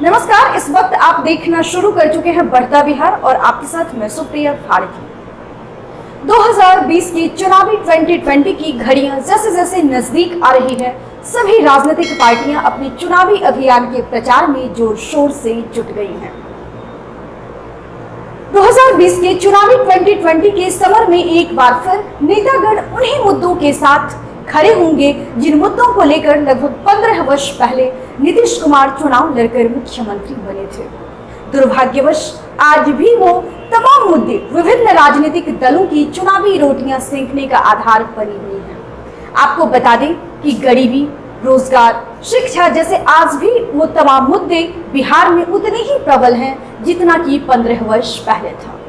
नमस्कार, इस वक्त आप देखना शुरू कर चुके हैं बढ़ता बिहार और आपके साथ मैं सुप्रिया फाड़की। 2020 की चुनावी 2020 की घड़ियां जैसे जैसे नजदीक आ रही है, सभी राजनीतिक पार्टियां अपने चुनावी अभियान के प्रचार में जोर शोर से जुट गई हैं। 2020 के चुनावी 2020 के समर में एक बार फिर नेतागण उन्हीं मुद्दों के साथ खड़े होंगे जिन मुद्दों को लेकर लगभग 15 वर्ष पहले नीतीश कुमार चुनाव लड़कर मुख्यमंत्री बने थे। दुर्भाग्यवश आज भी वो तमाम मुद्दे विभिन्न राजनीतिक दलों की चुनावी रोटियां सेंकने का आधार बनी हुई हैं। आपको बता दें कि गरीबी, रोजगार, शिक्षा जैसे आज भी वो तमाम मुद्दे बिहार में उतने ही प्रबल हैं जितना कि 15 वर्ष पहले था।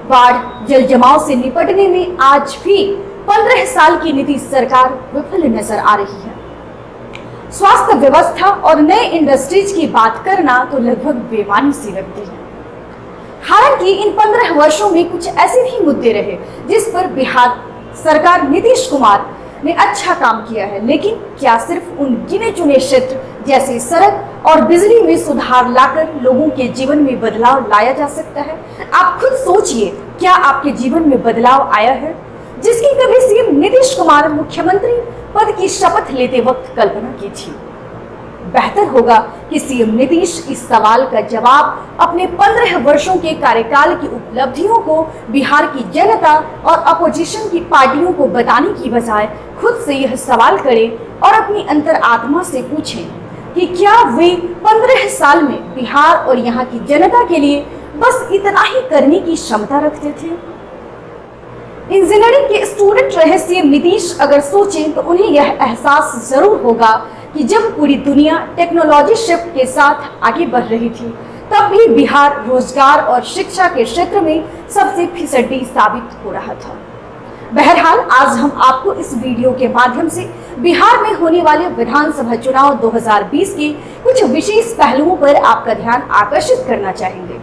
बाढ़, जल जमाव से निपटने में आज भी 15 साल की नीतीश सरकार विफल नजर आ रही है। स्वास्थ्य व्यवस्था और नए इंडस्ट्रीज की बात करना तो लगभग बेमानी सी लगती है। हालांकि इन 15 वर्षों में कुछ ऐसे भी मुद्दे रहे जिस पर बिहार सरकार नीतीश कुमार ने अच्छा काम किया है, लेकिन क्या सिर्फ उन गिने चुने क्षेत्र जैसे सड़क और बिजली में सुधार लाकर लोगों के जीवन में बदलाव लाया जा सकता है? आप खुद सोचिए, क्या आपके जीवन में बदलाव आया है जिसकी कभी सीएम नीतीश कुमार मुख्यमंत्री पद की शपथ लेते वक्त कल्पना की थी? बेहतर होगा कि सीएम नीतीश इस सवाल का जवाब अपने 15 वर्षों के कार्यकाल की उपलब्धियों को बिहार की जनता और अपोजिशन की पार्टियों को बताने की बजाय खुद से यह सवाल करें और अपनी अंतरात्मा से पूछें कि क्या वे 15 साल में बिहार और यहाँ की जनता के लिए बस इतना ही करने की क्षमता रखते थे। इंजीनियरिंग के स्टूडेंट रहे सीएम नीतीश अगर सोचें तो उन्हें यह एहसास जरूर होगा कि जब पूरी दुनिया टेक्नोलॉजी शिफ्ट के साथ आगे बढ़ रही थी, तब भी बिहार रोजगार और शिक्षा के क्षेत्र में सबसे फिसड्डी साबित हो रहा था। बहरहाल आज हम आपको इस वीडियो के माध्यम से बिहार में होने वाले विधानसभा चुनाव 2020 के कुछ विशेष पहलुओं पर आपका ध्यान आकर्षित करना चाहेंगे।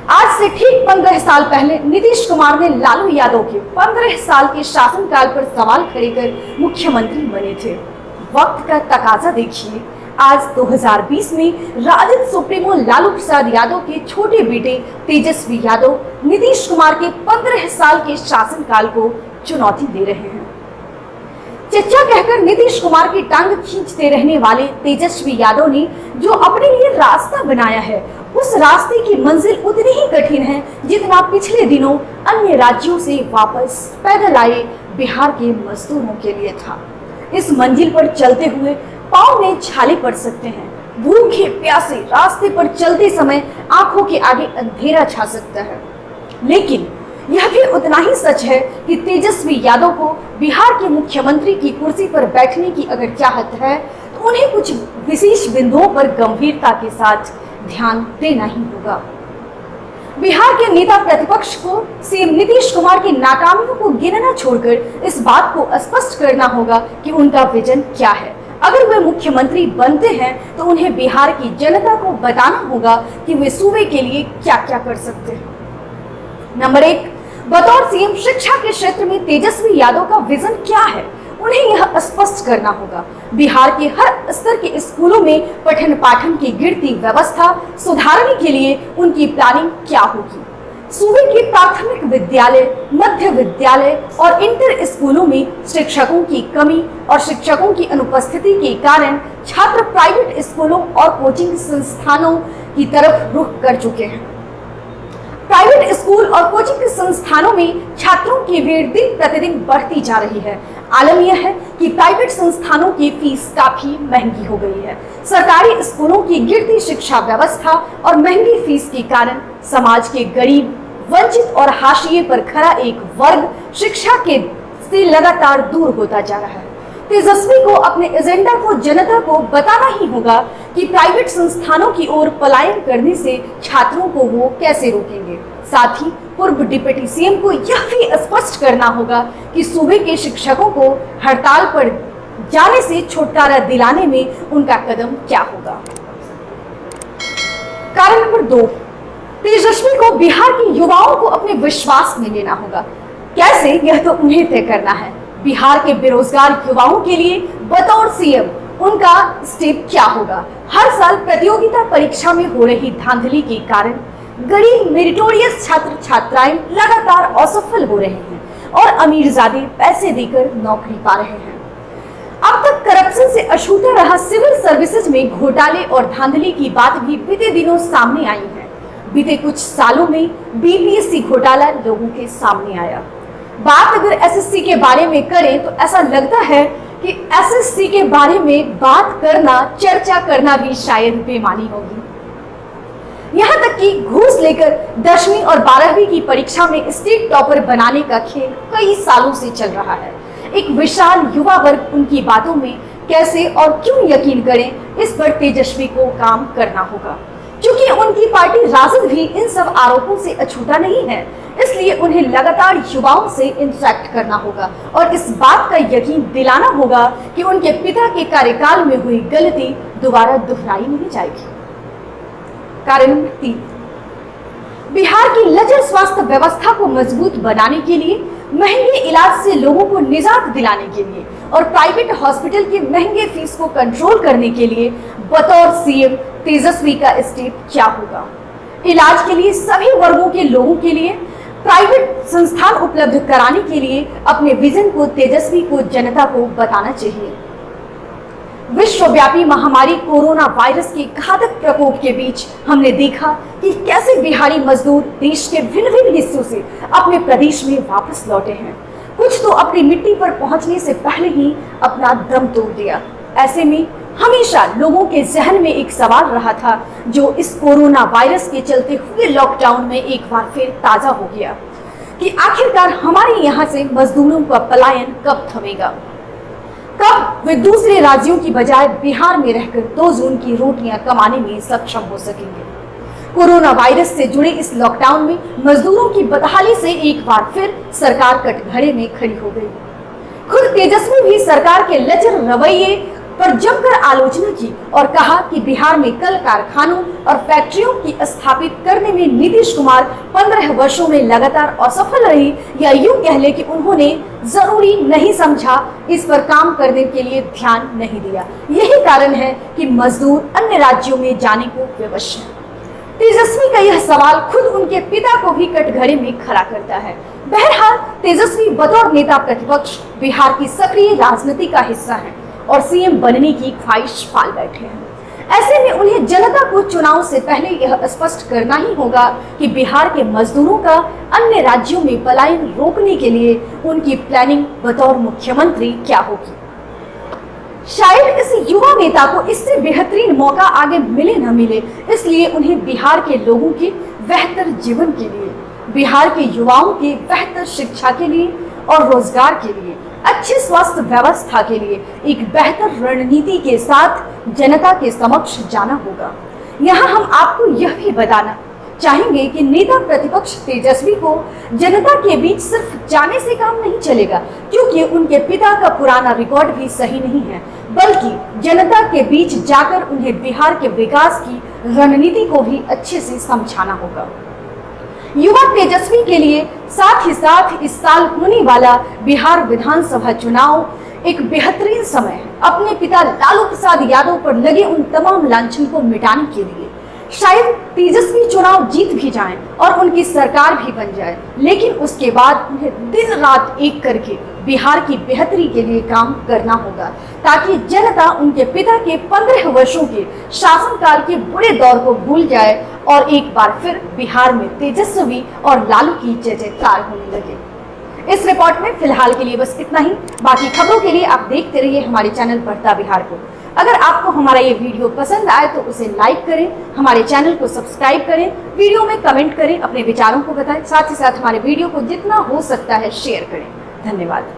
आज से ठीक 15 साल पहले नीतीश कुमार ने लालू यादव के 15 साल के शासनकाल पर सवाल खड़े कर मुख्यमंत्री बने थे। वक्त का तकाजा देखिए, आज 2020 में राजद सुप्रीमो लालू प्रसाद यादव के छोटे बेटे तेजस्वी यादव नीतीश कुमार के 15 साल के शासनकाल को चुनौती दे रहे हैं। चच्चा कहकर नीतीश कुमार की टांग खींचते रहने वाले तेजस्वी यादव ने जो अपने लिए रास्ता बनाया है, उस रास्ते की मंजिल उतनी ही कठिन है जितना पिछले दिनों अन्य राज्यों से वापस पैदल आए बिहार के मजदूरों के लिए था। इस मंजिल पर चलते हुए पांव में छाले पड़ सकते हैं, भूखे प्यासे रास्ते पर चलते समय आंखों के आगे अंधेरा छा सकता है, लेकिन यह भी उतना ही सच है कि तेजस्वी यादव को बिहार के मुख्यमंत्री की कुर्सी पर बैठने की अगर चाहत है तो उन्हें कुछ विशेष बिंदुओं पर गंभीरता के साथ ध्यान देना ही होगा। बिहार के नेता प्रतिपक्ष को सीएम नीतीश कुमार की नाकामियों को गिनना छोड़कर इस बात को स्पष्ट करना होगा कि उनका विजन क्या है। अगर वे मुख्यमंत्री बनते हैं तो उन्हें बिहार की जनता को बताना होगा कि वे सूबे के लिए क्या क्या कर सकते हैं। नंबर 1, बतौर सीएम शिक्षा के क्षेत्र में तेजस्वी यादव का विजन क्या है, उन्हें यह स्पष्ट करना होगा। बिहार के हर स्तर के स्कूलों में पठन पाठन की गिरती व्यवस्था सुधारने के लिए उनकी प्लानिंग क्या होगी। सूबे के प्राथमिक विद्यालय, मध्य विद्यालय और इंटर स्कूलों में शिक्षकों की कमी और शिक्षकों की अनुपस्थिति के कारण छात्र प्राइवेट स्कूलों और कोचिंग संस्थानों की तरफ रुख कर चुके हैं। प्राइवेट स्कूल और कोचिंग संस्थानों में छात्रों की भीड़ दिन प्रतिदिन बढ़ती जा रही है। आलम यह है कि प्राइवेट संस्थानों की फीस काफी महंगी हो गई है। सरकारी स्कूलों की गिरती शिक्षा व्यवस्था और महंगी फीस के कारण समाज के गरीब, वंचित और हाशिए पर खड़ा एक वर्ग शिक्षा के से लगातार दूर होता जा रहा है। तेजस्वी को अपने एजेंडा को जनता को बताना ही होगा कि प्राइवेट संस्थानों की ओर पलायन करने से छात्रों को वो कैसे रोकेंगे। साथ ही पूर्व डिप्टी सीएम को यह भी स्पष्ट करना होगा कि सूबे के शिक्षकों को हड़ताल पर जाने से छुटकारा दिलाने में उनका कदम क्या होगा। कारण नंबर 2, तेजस्वी को बिहार के युवाओं को अपने विश्वास में लेना होगा। कैसे, यह तो उन्हें तय करना है। बिहार के बेरोजगार युवाओं के लिए बतौर सीएम उनका स्टेप क्या होगा। हर साल प्रतियोगिता परीक्षा में हो रही धांधली के कारण गरीब मेरिटोरियस छात्र छात्राएं लगातार असफल हो रहे हैं और अमीरजादे पैसे देकर नौकरी पा रहे हैं। अब तक करप्शन से अछूता रहा सिविल सर्विसेज में घोटाले और धांधली की बात भी बीते दिनों सामने आई है। बीते कुछ सालों में बीपीएससी घोटाला लोगों के सामने आया। बात अगर एसएससी के बारे में करें तो ऐसा लगता है कि एसएससी के बारे में बात करना, चर्चा करना भी शायद बेमानी होगी। यहाँ तक कि घूस लेकर 10वीं और 12वीं की परीक्षा में स्टेट टॉपर बनाने का खेल कई सालों से चल रहा है। एक विशाल युवा वर्ग उनकी बातों में कैसे और क्यों यकीन करें, इस पर तेजस्वी को काम करना होगा। क्योंकि उनकी पार्टी राजद भी इन सब आरोपों से अछूता नहीं है, इसलिए उन्हें लगातार युवाओं से इंटरेक्ट करना होगा और इस बात का यकीन दिलाना होगा कि उनके पिता के कार्यकाल में हुई गलती दोबारा दोहराई नहीं जाएगी। कारण 3, बिहार की लचर स्वास्थ्य व्यवस्था को मजबूत बनाने के लिए, महंगे इलाज से लोगों को निजात दिलाने के लिए और प्राइवेट हॉस्पिटल के महंगे फीस को कंट्रोल करने के लिए बतौर सीएम तेजस्वी का स्टेप क्या होगा। इलाज के लिए सभी वर्गों के लोगों के लिए प्राइवेट संस्थान उपलब्ध कराने के लिए अपने विजन को तेजस्वी को जनता को बताना चाहिए। विश्वव्यापी महामारी कोरोना वायरस के घातक प्रकोप के बीच हमने देखा कि कैसे बिहारी मजदूर देश के भिन्न भिन्न हिस्सों से अपने प्रदेश में वापस लौटे हैं। कुछ तो अपनी मिट्टी पर पहुंचने से पहले ही अपना दम तोड़ दिया। ऐसे में हमेशा लोगों के जहन में एक सवाल रहा था, जो इस कोरोना वायरस के चलते हुए लॉकडाउन में एक बार फिर ताजा हो गया, कि आखिरकार हमारे यहाँ से मजदूरों का पलायन कब थमेगा, कब वे दूसरे राज्यों की बजाय बिहार में रहकर 2 जून की रोटियां कमाने में सक्षम हो सकेंगे। कोरोना वायरस से जुड़े इस लॉकडाउन में मजदूरों की बदहाली से एक बार फिर सरकार कटघरे में खड़ी हो गई। खुद तेजस्वी भी सरकार के लचर रवैये पर जमकर आलोचना की और कहा कि बिहार में कल कारखानों और फैक्ट्रियों की स्थापित करने में नीतीश कुमार 15 वर्षों में लगातार असफल रही, या यूं कह ले कि उन्होंने जरूरी नहीं समझा, इस पर काम करने के लिए ध्यान नहीं दिया। यही कारण है कि मजदूर अन्य राज्यों में जाने को विवश है। तेजस्वी का यह सवाल खुद उनके पिता को भी कटघरे में खड़ा करता है। बहरहाल तेजस्वी बतौर नेता प्रतिपक्ष बिहार की सक्रिय राजनीति का हिस्सा है और सीएम बनने की ख्वाहिश पाल बैठे हैं। ऐसे में उन्हें जनता को चुनाव से पहले यह स्पष्ट करना ही होगा कि बिहार के मजदूरों का अन्य राज्यों में पलायन रोकने के लिए उनकी प्लानिंग बतौर मुख्यमंत्री क्या होगी। शायद इस युवा नेता को इससे बेहतरीन मौका आगे मिले न मिले, इसलिए उन्हें बिहार के लोगों के बेहतर जीवन के लिए, बिहार के युवाओं के बेहतर शिक्षा के लिए और रोजगार के लिए, अच्छे स्वास्थ्य व्यवस्था के लिए एक बेहतर रणनीति के साथ जनता के समक्ष जाना होगा। यहाँ हम आपको यह भी बताना चाहेंगे कि नेता प्रतिपक्ष तेजस्वी को जनता के बीच सिर्फ जाने से काम नहीं चलेगा, क्योंकि उनके पिता का पुराना रिकॉर्ड भी सही नहीं है, बल्कि जनता के बीच जाकर उन्हें बिहार के विकास की रणनीति को भी अच्छे से समझाना होगा। युवा तेजस्वी के लिए साथ ही साथ इस साल होने वाला बिहार विधानसभा चुनाव एक बेहतरीन समय है अपने पिता लालू प्रसाद यादव पर लगे उन तमाम लांछन को मिटाने के लिए। शायद तेजस्वी चुनाव जीत भी जाएं और उनकी सरकार भी बन जाए, लेकिन उसके बाद उन्हें दिन रात एक करके बिहार की बेहतरी के लिए काम करना होगा, ताकि जनता उनके पिता के 15 वर्षों के शासनकाल के बुरे दौर को भूल जाए और एक बार फिर बिहार में तेजस्वी और लालू की जय जयकार होने लगे। इस रिपोर्ट में फिलहाल के लिए बस इतना ही। बाकी खबरों के लिए आप देखते रहिए हमारे चैनल बढ़ता बिहार को। अगर आपको हमारा ये वीडियो पसंद आए तो उसे लाइक करें, हमारे चैनल को सब्सक्राइब करें, वीडियो में कमेंट करें, अपने विचारों को बताएं, साथ ही साथ हमारे वीडियो को जितना हो सकता है शेयर करें। धन्यवाद।